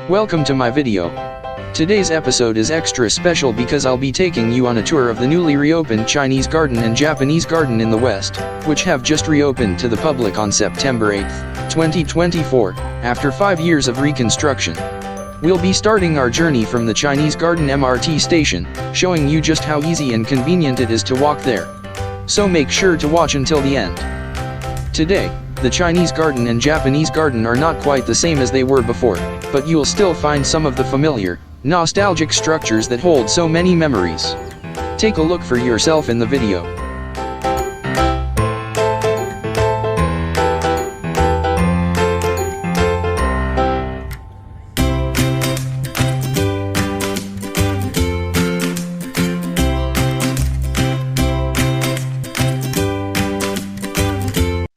Welcome to my video. Today's episode is extra special because I'll be taking you on a tour of the newly reopened Chinese garden and Japanese garden in the West, which have just reopened to the public on September 8, 2024, after 5 years of reconstruction. We'll be starting our journey from the Chinese Garden MRT station, showing you just how easy and convenient it is to walk there. So make sure to watch until the end. Today, the Chinese garden and Japanese garden are not quite the same as they were before, but you'll still find some of the familiar, nostalgic structures that hold so many memories. Take a look for yourself in the video.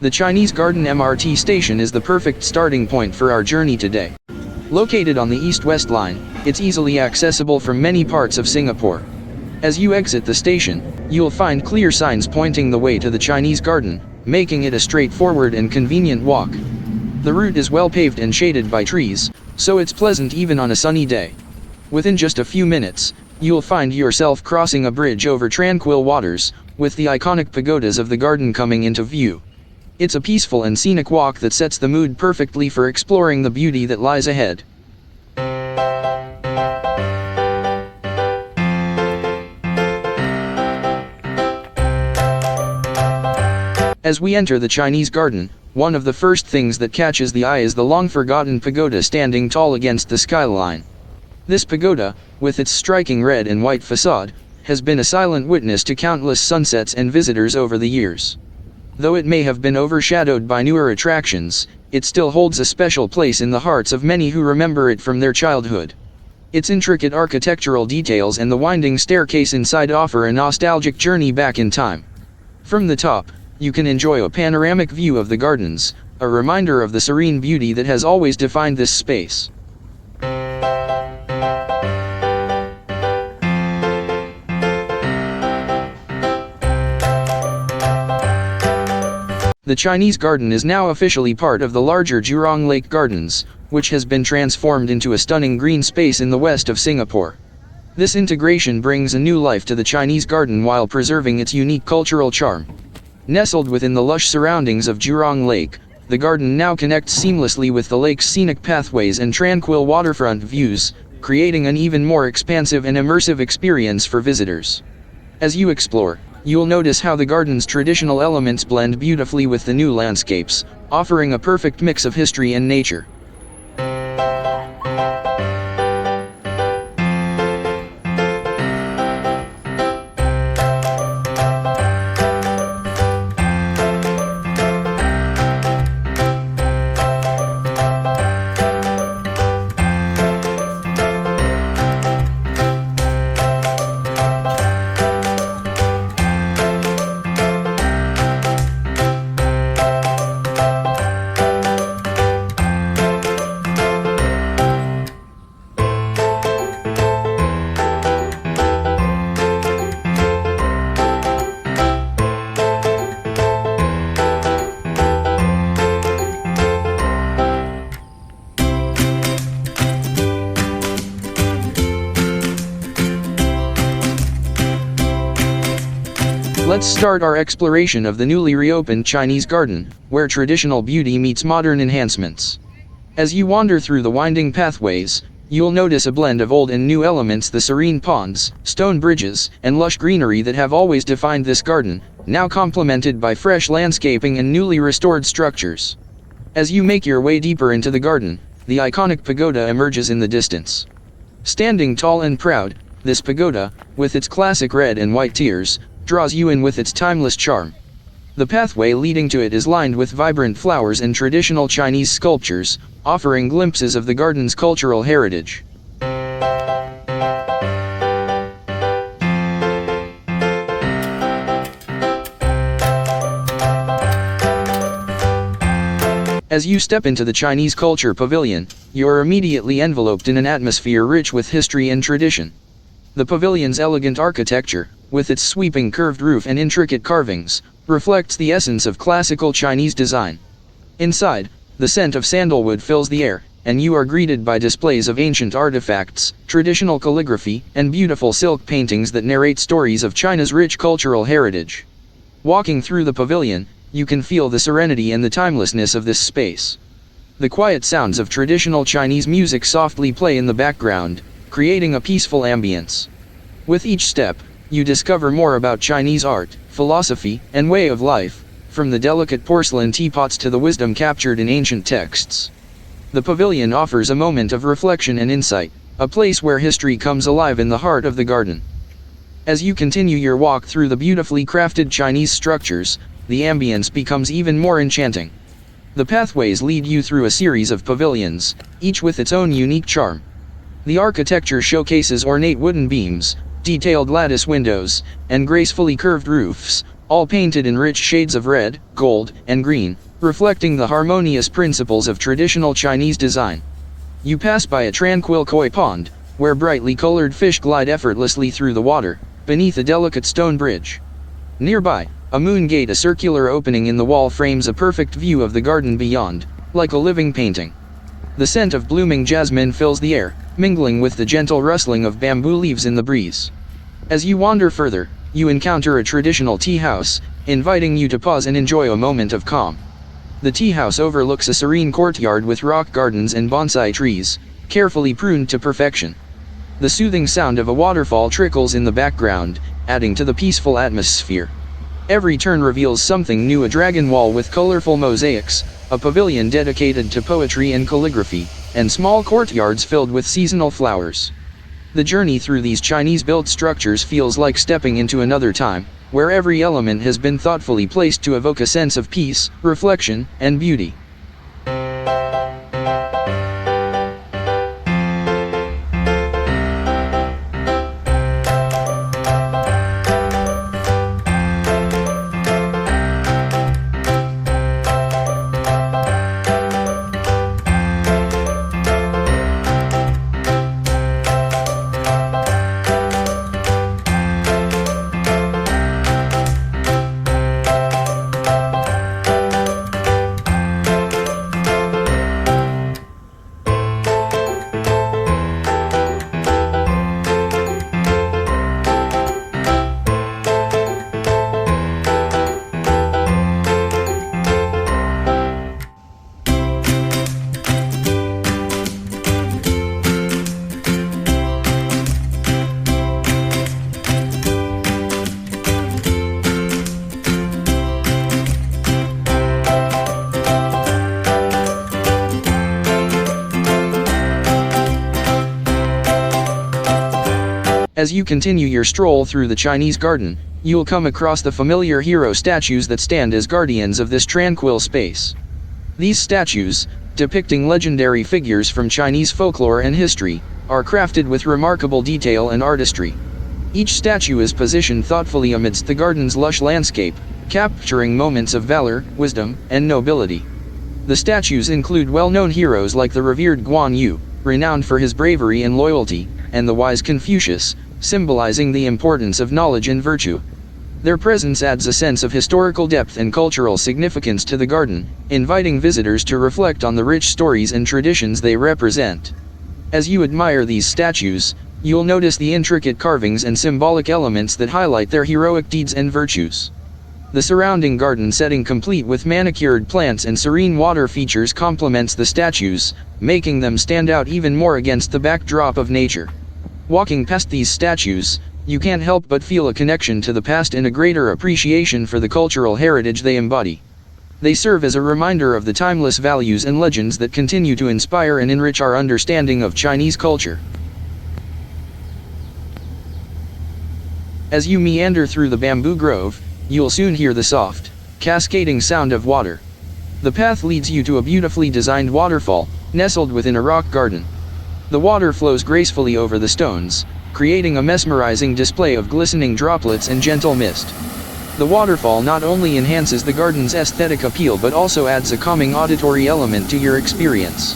The Chinese Garden MRT station is the perfect starting point for our journey today. Located on the east-west line, it's easily accessible from many parts of Singapore. As you exit the station, you'll find clear signs pointing the way to the Chinese garden, making it a straightforward and convenient walk. The route is well paved and shaded by trees, so it's pleasant even on a sunny day. Within just a few minutes, you'll find yourself crossing a bridge over tranquil waters, with the iconic pagodas of the garden coming into view. It's a peaceful and scenic walk that sets the mood perfectly for exploring the beauty that lies ahead. As we enter the Chinese garden, one of the first things that catches the eye is the long-forgotten pagoda standing tall against the skyline. This pagoda, with its striking red and white facade, has been a silent witness to countless sunsets and visitors over the years. Though it may have been overshadowed by newer attractions, it still holds a special place in the hearts of many who remember it from their childhood. Its intricate architectural details and the winding staircase inside offer a nostalgic journey back in time. From the top, you can enjoy a panoramic view of the gardens, a reminder of the serene beauty that has always defined this space. The Chinese garden is now officially part of the larger Jurong Lake Gardens, which has been transformed into a stunning green space in the west of Singapore. This integration brings a new life to the Chinese garden while preserving its unique cultural charm. Nestled within the lush surroundings of Jurong Lake, the garden now connects seamlessly with the lake's scenic pathways and tranquil waterfront views, creating an even more expansive and immersive experience for visitors. As you explore, you'll notice how the garden's traditional elements blend beautifully with the new landscapes, offering a perfect mix of history and nature. Let's start our exploration of the newly reopened Chinese garden, where traditional beauty meets modern enhancements. As you wander through the winding pathways, you'll notice a blend of old and new elements: the serene ponds, stone bridges, and lush greenery that have always defined this garden, now complemented by fresh landscaping and newly restored structures. As you make your way deeper into the garden, the iconic pagoda emerges in the distance. Standing tall and proud, this pagoda, with its classic red and white tiers, draws you in with its timeless charm. The pathway leading to it is lined with vibrant flowers and traditional Chinese sculptures, offering glimpses of the garden's cultural heritage. As you step into the Chinese Culture Pavilion, you're immediately enveloped in an atmosphere rich with history and tradition. The pavilion's elegant architecture, with its sweeping curved roof and intricate carvings, reflects the essence of classical Chinese design. Inside, the scent of sandalwood fills the air, and you are greeted by displays of ancient artifacts, traditional calligraphy, and beautiful silk paintings that narrate stories of China's rich cultural heritage. Walking through the pavilion, you can feel the serenity and the timelessness of this space. The quiet sounds of traditional Chinese music softly play in the background, creating a peaceful ambience. With each step, you discover more about Chinese art, philosophy, and way of life, from the delicate porcelain teapots to the wisdom captured in ancient texts. The pavilion offers a moment of reflection and insight, a place where history comes alive in the heart of the garden. As you continue your walk through the beautifully crafted Chinese structures, the ambience becomes even more enchanting. The pathways lead you through a series of pavilions, each with its own unique charm. The architecture showcases ornate wooden beams, detailed lattice windows, and gracefully curved roofs, all painted in rich shades of red, gold, and green, reflecting the harmonious principles of traditional Chinese design. You pass by a tranquil koi pond, where brightly colored fish glide effortlessly through the water, beneath a delicate stone bridge. Nearby, a moon gate, a circular opening in the wall, frames a perfect view of the garden beyond, like a living painting. The scent of blooming jasmine fills the air, mingling with the gentle rustling of bamboo leaves in the breeze. As you wander further, you encounter a traditional tea house, inviting you to pause and enjoy a moment of calm. The tea house overlooks a serene courtyard with rock gardens and bonsai trees, carefully pruned to perfection. The soothing sound of a waterfall trickles in the background, adding to the peaceful atmosphere. Every turn reveals something new: a dragon wall with colorful mosaics, a pavilion dedicated to poetry and calligraphy, and small courtyards filled with seasonal flowers. The journey through these Chinese-built structures feels like stepping into another time, where every element has been thoughtfully placed to evoke a sense of peace, reflection, and beauty. As you continue your stroll through the Chinese garden, you'll come across the familiar hero statues that stand as guardians of this tranquil space. These statues, depicting legendary figures from Chinese folklore and history, are crafted with remarkable detail and artistry. Each statue is positioned thoughtfully amidst the garden's lush landscape, capturing moments of valor, wisdom, and nobility. The statues include well-known heroes like the revered Guan Yu, renowned for his bravery and loyalty, and the wise Confucius, symbolizing the importance of knowledge and virtue. Their presence adds a sense of historical depth and cultural significance to the garden, inviting visitors to reflect on the rich stories and traditions they represent. As you admire these statues, you'll notice the intricate carvings and symbolic elements that highlight their heroic deeds and virtues. The surrounding garden setting, complete with manicured plants and serene water features, complements the statues, making them stand out even more against the backdrop of nature. Walking past these statues, you can't help but feel a connection to the past and a greater appreciation for the cultural heritage they embody. They serve as a reminder of the timeless values and legends that continue to inspire and enrich our understanding of Chinese culture. As you meander through the bamboo grove, you'll soon hear the soft, cascading sound of water. The path leads you to a beautifully designed waterfall, nestled within a rock garden. The water flows gracefully over the stones, creating a mesmerizing display of glistening droplets and gentle mist. The waterfall not only enhances the garden's aesthetic appeal but also adds a calming auditory element to your experience.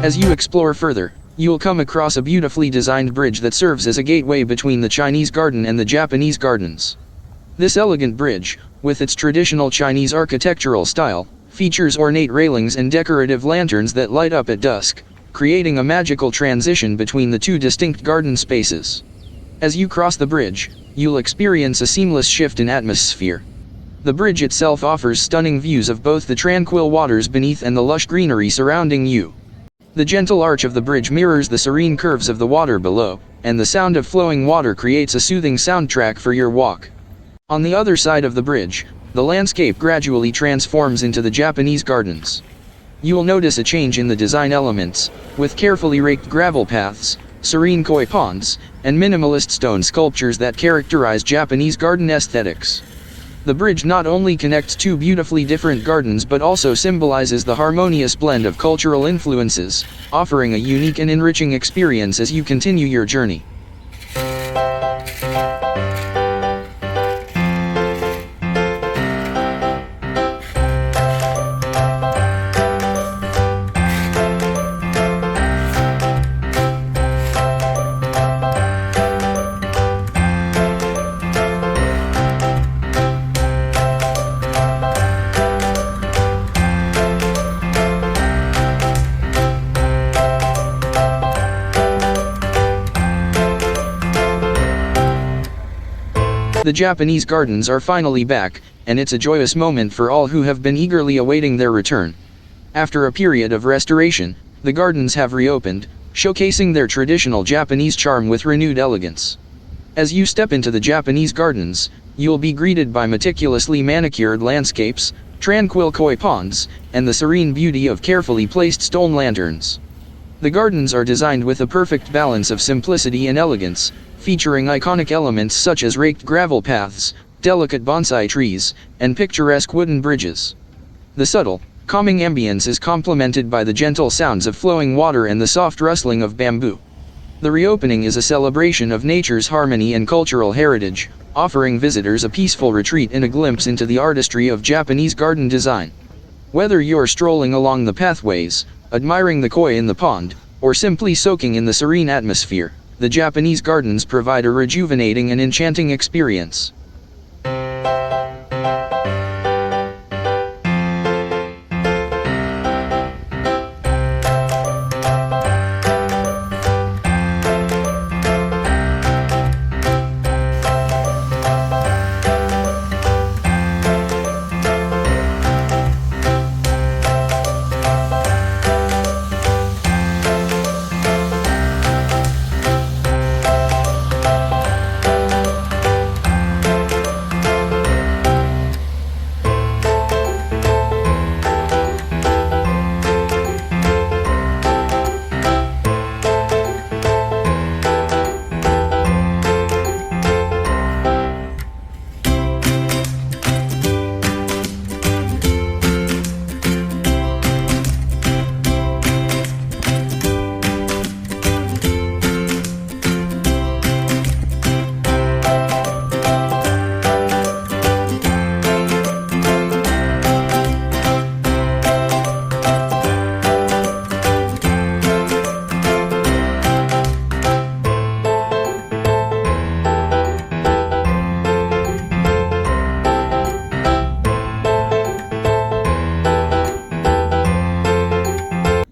As you explore further, you'll come across a beautifully designed bridge that serves as a gateway between the Chinese garden and the Japanese gardens. This elegant bridge, with its traditional Chinese architectural style, features ornate railings and decorative lanterns that light up at dusk, creating a magical transition between the two distinct garden spaces. As you cross the bridge, you'll experience a seamless shift in atmosphere. The bridge itself offers stunning views of both the tranquil waters beneath and the lush greenery surrounding you. The gentle arch of the bridge mirrors the serene curves of the water below, and the sound of flowing water creates a soothing soundtrack for your walk. On the other side of the bridge, the landscape gradually transforms into the Japanese gardens. You'll notice a change in the design elements, with carefully raked gravel paths, serene koi ponds, and minimalist stone sculptures that characterize Japanese garden aesthetics. The bridge not only connects two beautifully different gardens but also symbolizes the harmonious blend of cultural influences, offering a unique and enriching experience as you continue your journey. The Japanese gardens are finally back, and it's a joyous moment for all who have been eagerly awaiting their return. After a period of restoration, the gardens have reopened, showcasing their traditional Japanese charm with renewed elegance. As you step into the Japanese gardens, you'll be greeted by meticulously manicured landscapes, tranquil koi ponds, and the serene beauty of carefully placed stone lanterns. The gardens are designed with a perfect balance of simplicity and elegance, featuring iconic elements such as raked gravel paths, delicate bonsai trees, and picturesque wooden bridges. The subtle, calming ambience is complemented by the gentle sounds of flowing water and the soft rustling of bamboo. The reopening is a celebration of nature's harmony and cultural heritage, offering visitors a peaceful retreat and a glimpse into the artistry of Japanese garden design. Whether you're strolling along the pathways, admiring the koi in the pond, or simply soaking in the serene atmosphere, the Japanese gardens provide a rejuvenating and enchanting experience.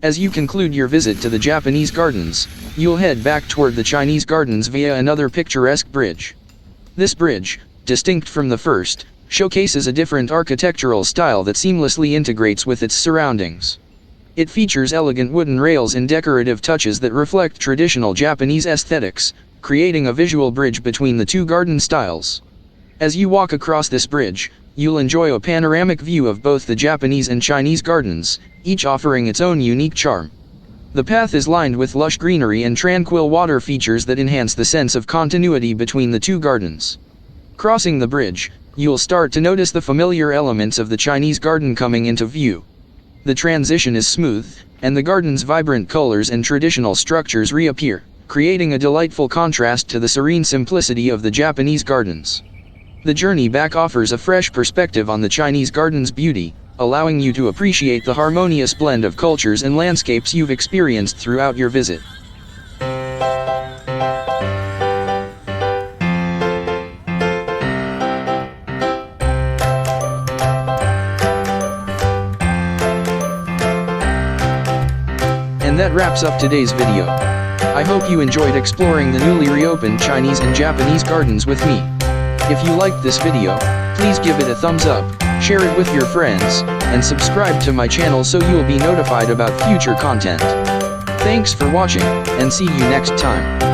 As you conclude your visit to the Japanese gardens, you'll head back toward the Chinese gardens via another picturesque bridge. This bridge, distinct from the first, showcases a different architectural style that seamlessly integrates with its surroundings. It features elegant wooden rails and decorative touches that reflect traditional Japanese aesthetics, creating a visual bridge between the two garden styles. As you walk across this bridge, you'll enjoy a panoramic view of both the Japanese and Chinese gardens, each offering its own unique charm. The path is lined with lush greenery and tranquil water features that enhance the sense of continuity between the two gardens. Crossing the bridge, you'll start to notice the familiar elements of the Chinese garden coming into view. The transition is smooth, and the garden's vibrant colors and traditional structures reappear, creating a delightful contrast to the serene simplicity of the Japanese gardens. The journey back offers a fresh perspective on the Chinese garden's beauty, allowing you to appreciate the harmonious blend of cultures and landscapes you've experienced throughout your visit. And that wraps up today's video. I hope you enjoyed exploring the newly reopened Chinese and Japanese gardens with me. If you liked this video, please give it a thumbs up, share it with your friends, and subscribe to my channel so you'll be notified about future content. Thanks for watching, and see you next time.